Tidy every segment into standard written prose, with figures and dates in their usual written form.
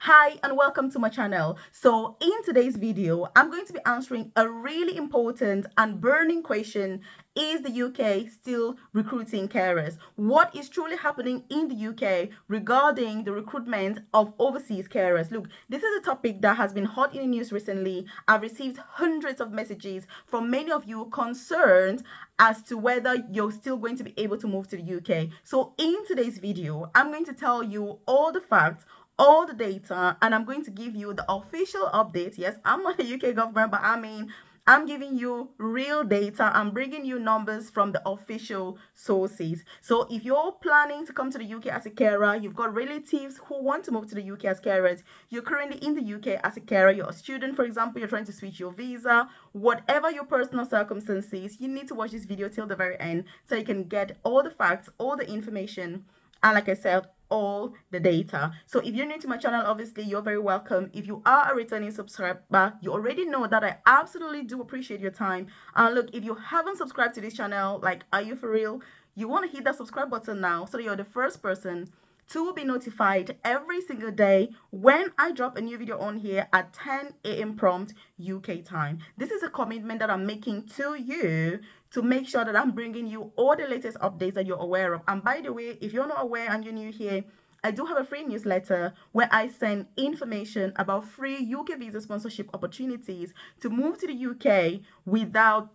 Hi and welcome to my channel. So in today's video, I'm going to be answering a really important and burning question. Is the UK still recruiting carers? What is truly happening in the UK regarding the recruitment of overseas carers? Look, this is a topic that has been hot in the news recently. I've received hundreds of messages from many of you concerned as to whether you're still going to be able to move to the UK. So in today's video, I'm going to tell you all the facts, all the data, and I'm going to give you the official update. Yes, I'm not the UK government, but I'm giving you real data. I'm bringing you numbers from the official sources. So if you're planning to come to the UK as a carer, you've got relatives who want to move to the UK as carers, you're currently in the UK as a carer, you're a student, for example, you're trying to switch your visa, whatever your personal circumstances, you need to watch this video till the very end so you can get all the facts, all the information, and like I said, all the data. So if you're new to my channel, obviously you're very welcome. If you are a returning subscriber, you already know that I absolutely do appreciate your time. And look, if you haven't subscribed to this channel, like, are you for real? You want to hit that subscribe button now so that you're the first person to be notified every single day when I drop a new video on here at 10 a.m. prompt UK time. This is a commitment that I'm making to you to make sure that I'm bringing you all the latest updates that you're aware of. And by the way, if you're not aware and you're new here, I do have a free newsletter where I send information about free UK visa sponsorship opportunities to move to the UK without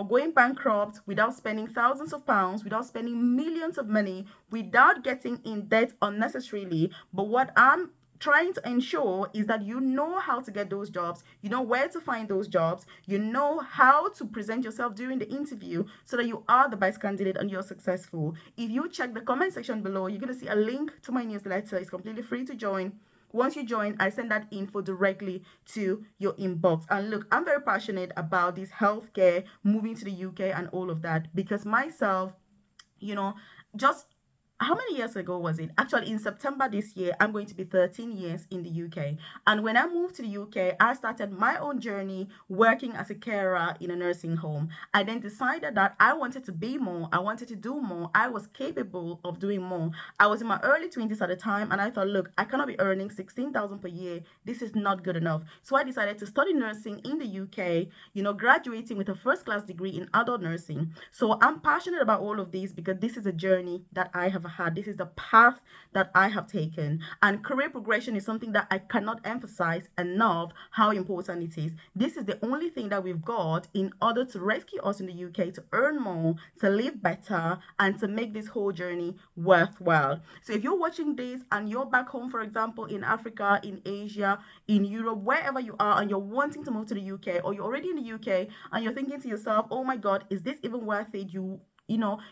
going bankrupt, without spending thousands of pounds, without spending millions of money, without getting in debt unnecessarily. But what I'm trying to ensure is that you know how to get those jobs, you know where to find those jobs, you know how to present yourself during the interview so that you are the best candidate and you're successful. If you check the comment section below, you're going to see a link to my newsletter. It's completely free to join. Once you join, I send that info directly to your inbox. And look, I'm very passionate about this healthcare, moving to the UK and all of that, because myself, you know, just how many years ago was it? Actually, in September this year, I'm going to be 13 years in the UK. And when I moved to the UK, I started my own journey working as a carer in a nursing home. I then decided that I wanted to be more, I wanted to do more, I was capable of doing more. I was in my early 20s at the time, and I thought, look, I cannot be earning 16,000 per year. This is not good enough. So I decided to study nursing in the UK, graduating with a first class degree in adult nursing. So I'm passionate about all of these because this is a journey that I have had. This is the path that I have taken. And career progression is something that I cannot emphasize enough how important it is. This is the only thing that we've got in order to rescue us in the UK, to earn more, to live better, and to make this whole journey worthwhile. So if you're watching this and you're back home, for example, in Africa, in Asia, in Europe, wherever you are, and you're wanting to move to the UK, or you're already in the UK and you're thinking to yourself, oh my God, is this even worth it?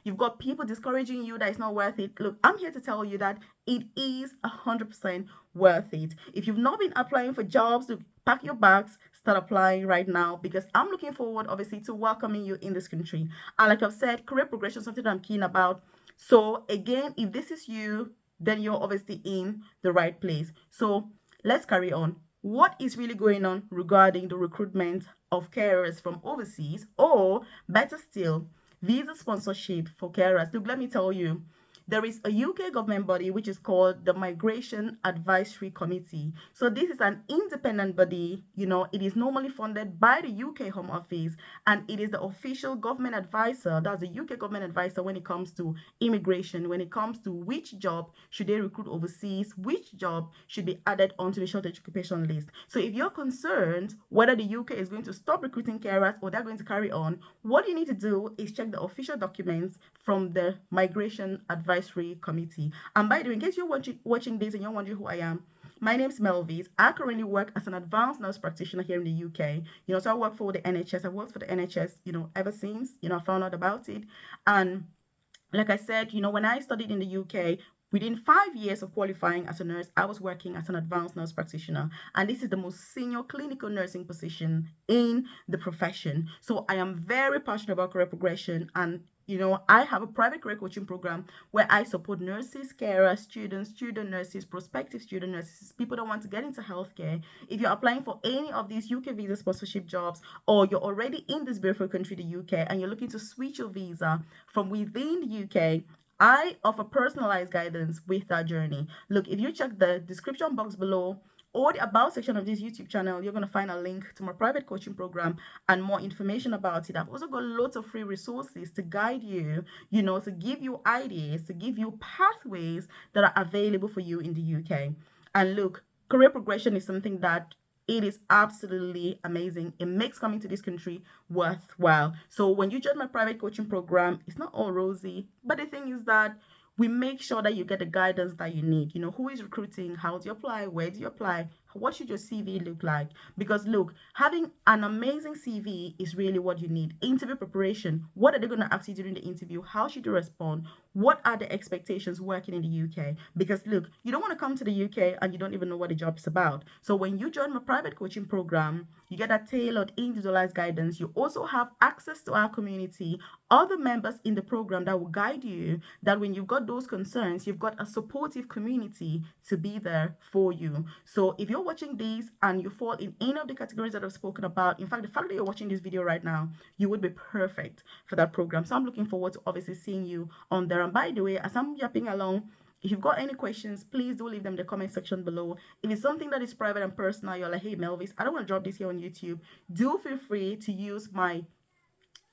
You've got people discouraging you that it's not worth it. Look, I'm here to tell you that it is 100% worth it. If you've not been applying for jobs, look, pack your bags, start applying right now, because I'm looking forward, obviously, to welcoming you in this country. And like I've said, career progression is something that I'm keen about. So again, if this is you, then you're obviously in the right place. So let's carry on. What is really going on regarding the recruitment of carers from overseas, or better still, visa sponsorship for carers? Look, let me tell you, there is a UK government body which is called the Migration Advisory Committee. So this is an independent body. It is normally funded by the UK Home Office, and it is the official government advisor. That's the UK government advisor when it comes to immigration, when it comes to which job should they recruit overseas, which job should be added onto the shortage occupation list. So if you're concerned whether the UK is going to stop recruiting carers or they're going to carry on, what you need to do is check the official documents from the Migration Advisory Committee. And by the way, in case you're watching this and you're wondering who I am, my name is Melvis. I currently work as an advanced nurse practitioner here in the UK. So I work for the NHS. I've worked for the NHS, ever since, I found out about it. And like I said, when I studied in the UK, within 5 years of qualifying as a nurse, I was working as an advanced nurse practitioner. And this is the most senior clinical nursing position in the profession. So I am very passionate about career progression. And I have a private career coaching program where I support nurses, carers, student nurses, prospective student nurses, people that want to get into healthcare. If you're applying for any of these UK visa sponsorship jobs, or you're already in this beautiful country, the UK, and you're looking to switch your visa from within the UK, I offer personalized guidance with that journey. Look, if you check the description box below, or the about section of this YouTube channel, you're going to find a link to my private coaching program and more information about it. I've also got lots of free resources to guide you, to give you ideas, to give you pathways that are available for you in the UK. And look, career progression is something that it is absolutely amazing. It makes coming to this country worthwhile. So when you join my private coaching program, it's not all rosy, but the thing is that we make sure that you get the guidance that you need. Who is recruiting, how do you apply, where do you apply, what should your CV look like? Because look, having an amazing CV is really what you need. Interview preparation, what are they going to ask you during the interview? How should you respond? What are the expectations working in the UK? Because look, you don't want to come to the UK and you don't even know what the job is about. So when you join my private coaching program, you get a tailored, individualized guidance. You also have access to our community, other members in the program that will guide you, that when you've got those concerns, you've got a supportive community to be there for you. So if you're watching this and you fall in any of the categories that I've spoken about, in fact, the fact that you're watching this video right now, you would be perfect for that program. So I'm looking forward to obviously seeing you on there. And by the way, as I'm yapping along, if you've got any questions, please do leave them in the comment section below. If it's something that is private and personal, you're like, hey Melvis, I don't want to drop this here on YouTube, do feel free to use my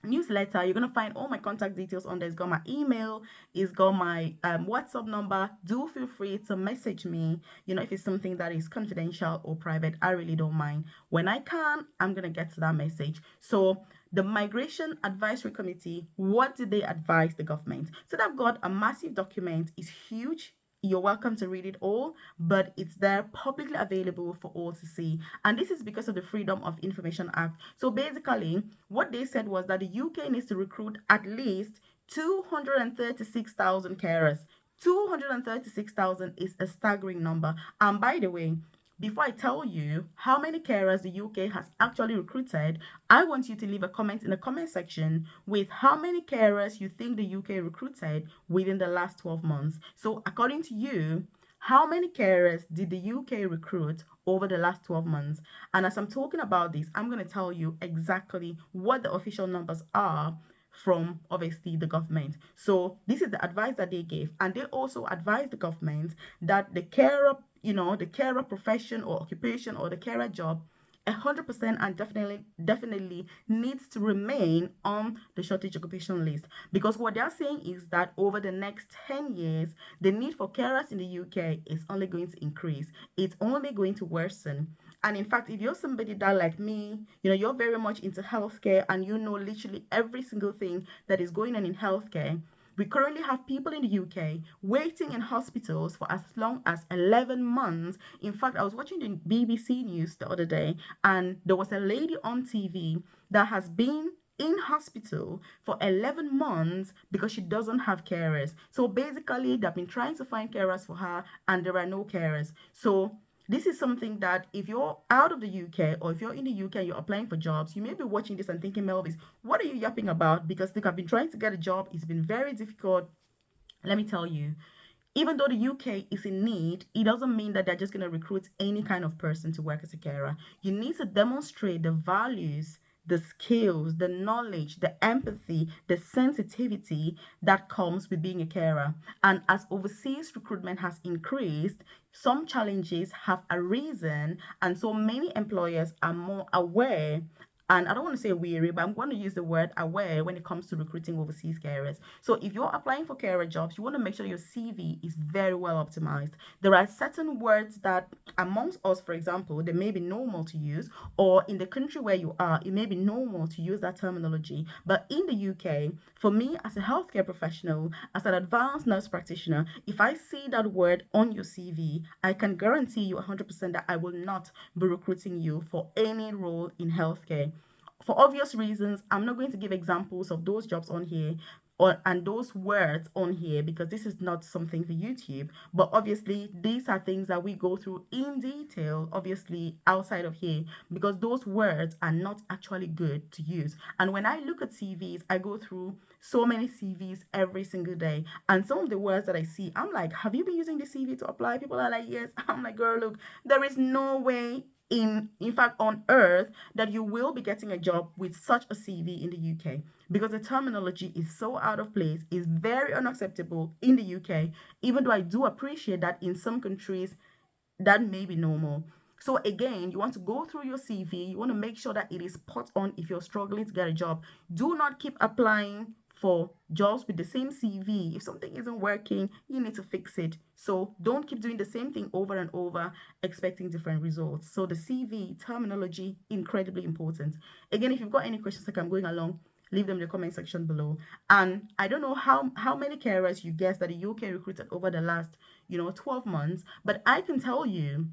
newsletter. You're gonna find all my contact details on there. It's got my email, it's got my WhatsApp number. Do feel free to message me, if it's something that is confidential or private. I really don't mind. When I can, I'm gonna get to that message. So the Migration Advisory Committee, what did they advise the government? So they've got a massive document. It's huge. You're welcome to read it all, but it's there publicly available for all to see. And this is because of the Freedom of Information Act. So basically, what they said was that the UK needs to recruit at least 236,000 carers. 236,000 is a staggering number. And by the way, before I tell you how many carers the UK has actually recruited, I want you to leave a comment in the comment section with how many carers you think the UK recruited within the last 12 months. So according to you, how many carers did the UK recruit over the last 12 months? And as I'm talking about this, I'm going to tell you exactly what the official numbers are from obviously the government. So this is the advice that they gave, and they also advised the government that the carer profession or occupation or the carer job 100% and definitely needs to remain on the shortage occupation list, because what they're saying is that over the next 10 years the need for carers in the UK is only going to increase. It's only going to worsen. And in fact, if you're somebody that, like me, you're very much into healthcare and you know literally every single thing that is going on in healthcare, we currently have people in the UK waiting in hospitals for as long as 11 months. In fact, I was watching the BBC News the other day, and there was a lady on TV that has been in hospital for 11 months because she doesn't have carers. So basically, they've been trying to find carers for her, and there are no carers. So this is something that if you're out of the UK or if you're in the UK and you're applying for jobs, you may be watching this and thinking, Melvis, what are you yapping about? Because look, I've been trying to get a job. It's been very difficult. Let me tell you, even though the UK is in need, it doesn't mean that they're just going to recruit any kind of person to work as a carer. You need to demonstrate the values, the skills, the knowledge, the empathy, the sensitivity that comes with being a carer. And as overseas recruitment has increased, some challenges have arisen, and so many employers are more aware, and I don't want to say weary, but I'm going to use the word aware when it comes to recruiting overseas carers. So if you're applying for carer jobs, you want to make sure your CV is very well optimized. There are certain words that amongst us, for example, they may be normal to use, or in the country where you are, it may be normal to use that terminology. But in the UK, for me as a healthcare professional, as an advanced nurse practitioner, if I see that word on your CV, I can guarantee you 100% that I will not be recruiting you for any role in healthcare. For obvious reasons, I'm not going to give examples of those jobs on here and those words on here, because this is not something for YouTube. But obviously, these are things that we go through in detail, obviously, outside of here, because those words are not actually good to use. And when I look at CVs, I go through so many CVs every single day. And some of the words that I see, I'm like, have you been using this CV to apply? People are like, yes. I'm like, girl, look, there is no way in fact on earth that you will be getting a job with such a CV in the UK, because the terminology is so out of place, is very unacceptable in the UK, even though I do appreciate that in some countries that may be normal. So again, you want to go through your CV. You want to make sure that it is spot on if you're struggling to get a job. Do not keep applying for jobs with the same CV. If something isn't working, you need to fix it. So don't keep doing the same thing over and over, expecting different results. So the CV terminology, incredibly important. Again, if you've got any questions like I'm going along, leave them in the comment section below. And I don't know how many carers you guess that the UK recruited over the last 12 months, but I can tell you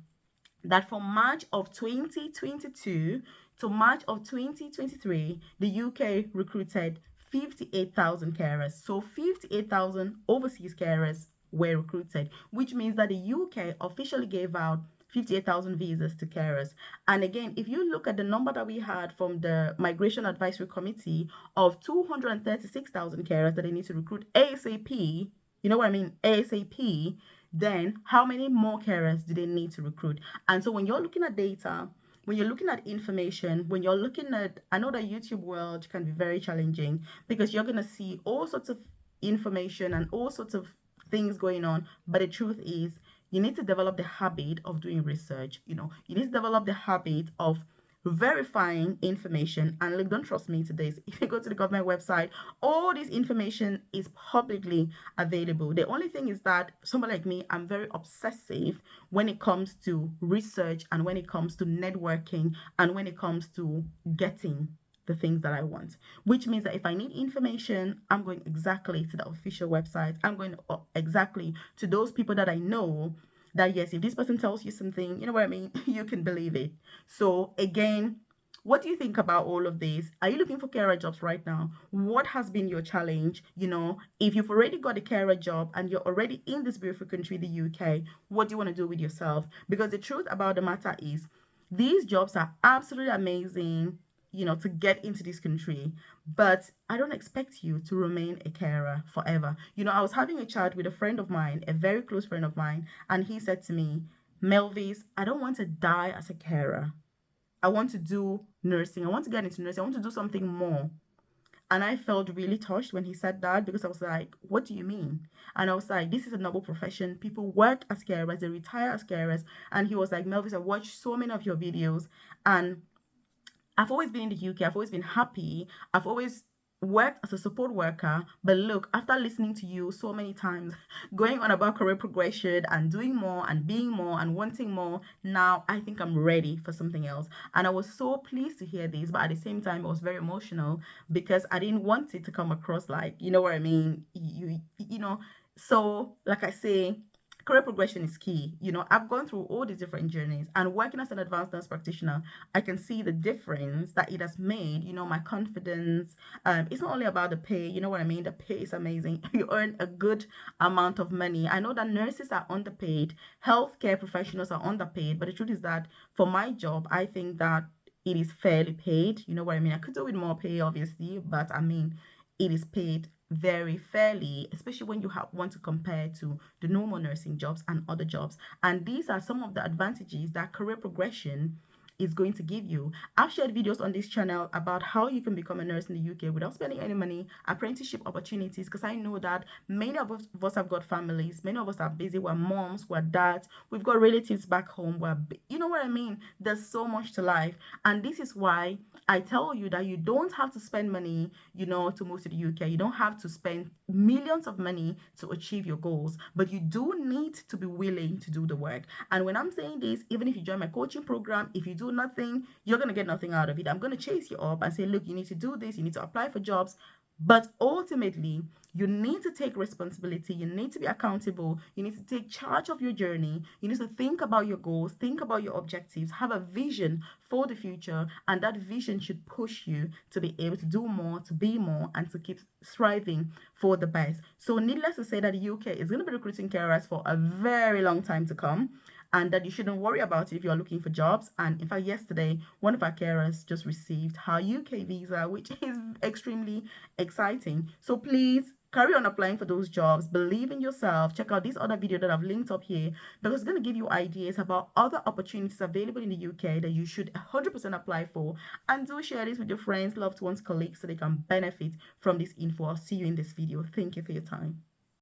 that from March of 2022 to March of 2023, the UK recruited 58,000 carers. So 58,000 overseas carers were recruited, which means that the UK officially gave out 58,000 visas to carers. And again, if you look at the number that we had from the Migration Advisory Committee of 236,000 carers that they need to recruit ASAP, you know what I mean? ASAP, then how many more carers do they need to recruit? And so when you're looking at data, when you're looking at information, when you're looking at, I know that YouTube world can be very challenging because you're going to see all sorts of information and all sorts of things going on. But the truth is, you need to develop the habit of doing research. You need to develop the habit of verifying information. And look, don't trust me to this. If you go to the government website, all this information is publicly available. The only thing is that someone like me, I'm very obsessive when it comes to research and when it comes to networking and when it comes to getting the things that I want, which means that if I need information, I'm going exactly to the official website. I'm going exactly to those people that I know that, yes, if this person tells you something, you know what I mean, you can believe it. So again, what do you think about all of this? Are you looking for carer jobs right now? What has been your challenge? If you've already got a carer job and you're already in this beautiful country, the UK, what do you want to do with yourself? Because the truth about the matter is, these jobs are absolutely amazing, to get into this country. But I don't expect you to remain a carer forever. I was having a chat with a friend of mine, a very close friend of mine, and he said to me, Melvis, I don't want to die as a carer. I want to do nursing. I want to get into nursing. I want to do something more. And I felt really touched when he said that because I was like, what do you mean? And I was like, this is a noble profession. People work as carers, they retire as carers. And he was like, Melvis, I watched so many of your videos and I've always been in the UK. I've always been happy. I've always worked as a support worker. But look, after listening to you so many times, going on about career progression and doing more and being more and wanting more, now I think I'm ready for something else. And I was so pleased to hear this, but at the same time, I was very emotional because I didn't want it to come across like, you know what I mean? So like I say, career progression is key. I've gone through all these different journeys and working as an advanced nurse practitioner, I can see the difference that it has made, my confidence. It's not only about the pay, you know what I mean? The pay is amazing. You earn a good amount of money. I know that nurses are underpaid, healthcare professionals are underpaid, but the truth is that for my job, I think that it is fairly paid. You know what I mean? I could do with more pay, obviously, but I mean, it is paid very fairly, especially when you want to compare to the normal nursing jobs and other jobs. And these are some of the advantages that career progression is going to give you. I've shared videos on this channel about how you can become a nurse in the UK without spending any money, apprenticeship opportunities, because I know that many of us have got families, many of us are busy, we're moms, we're dads, we've got relatives back home, you know what I mean? There's so much to life. And this is why I tell you that you don't have to spend money, to move to the UK. You don't have to spend millions of money to achieve your goals, but you do need to be willing to do the work. And when I'm saying this, even if you join my coaching program, if you do nothing, you're going to get nothing out of it. I'm going to chase you up and say, look, you need to do this, you need to apply for jobs. But ultimately, you need to take responsibility. You need to be accountable. You need to take charge of your journey. You need to think about your goals, think about your objectives, have a vision for the future. And that vision should push you to be able to do more, to be more, and to keep striving for the best. So needless to say that the UK is going to be recruiting carers for a very long time to come, and that you shouldn't worry about it if you're looking for jobs. And in fact, yesterday, one of our carers just received her UK visa, which is extremely exciting. So please carry on applying for those jobs. Believe in yourself. Check out this other video that I've linked up here because it's going to give you ideas about other opportunities available in the UK that you should 100% apply for. And do share this with your friends, loved ones, colleagues so they can benefit from this info. I'll see you in this video. Thank you for your time.